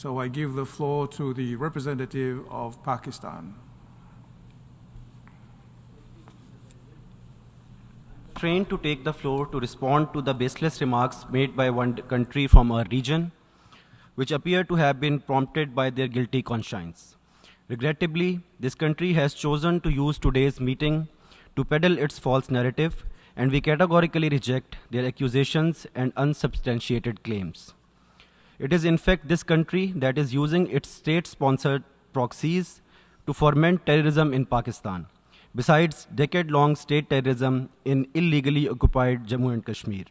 So I give the floor to the representative of Pakistan. Trained to take the floor to respond to the baseless remarks made by one country from our region, which appear to have been prompted by their guilty conscience. Regrettably, this country has chosen to use today's meeting to peddle its false narrative, and we categorically reject their accusations and unsubstantiated claims. It is in fact this country that is using its state-sponsored proxies to foment terrorism in Pakistan, besides decade-long state terrorism in illegally occupied Jammu and Kashmir,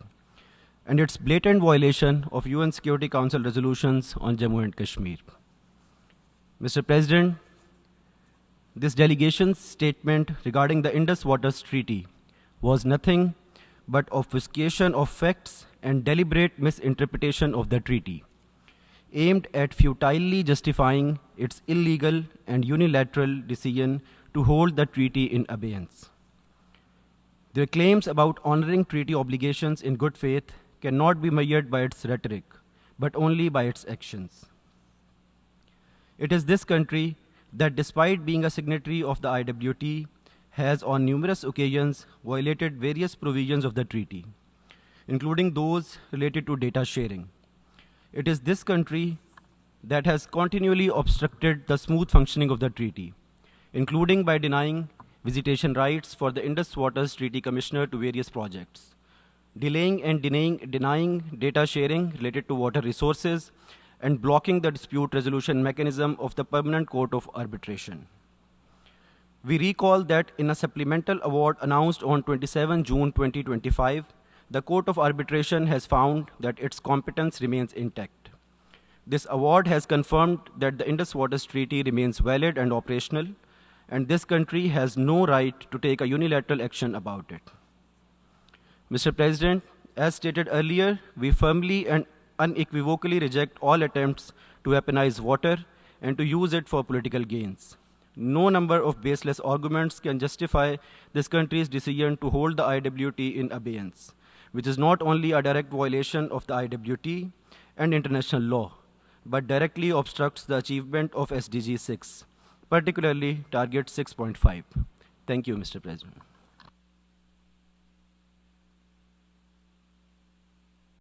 and its blatant violation of UN Security Council resolutions on Jammu and Kashmir. Mr. President, this delegation's statement regarding the Indus Waters Treaty was nothing but obfuscation of facts and deliberate misinterpretation of the treaty, aimed at futilely justifying its illegal and unilateral decision to hold the treaty in abeyance. Their claims about honoring treaty obligations in good faith cannot be measured by its rhetoric, but only by its actions. It is this country that, despite being a signatory of the IWT, has on numerous occasions violated various provisions of the treaty, including those related to data sharing. It is this country that has continually obstructed the smooth functioning of the treaty, including by denying visitation rights for the Indus Waters Treaty Commissioner to various projects, delaying and denying data sharing related to water resources, and blocking the dispute resolution mechanism of the Permanent Court of Arbitration. We recall that in a supplemental award announced on 27 June 2025, the Court of Arbitration has found that its competence remains intact. This award has confirmed that the Indus Waters Treaty remains valid and operational, and this country has no right to take a unilateral action about it. Mr. President, as stated earlier, we firmly and unequivocally reject all attempts to weaponize water and to use it for political gains. No number of baseless arguments can justify this country's decision to hold the IWT in abeyance, which is not only a direct violation of the IWT and international law, but directly obstructs the achievement of SDG 6, particularly Target 6.5. Thank you, Mr. President.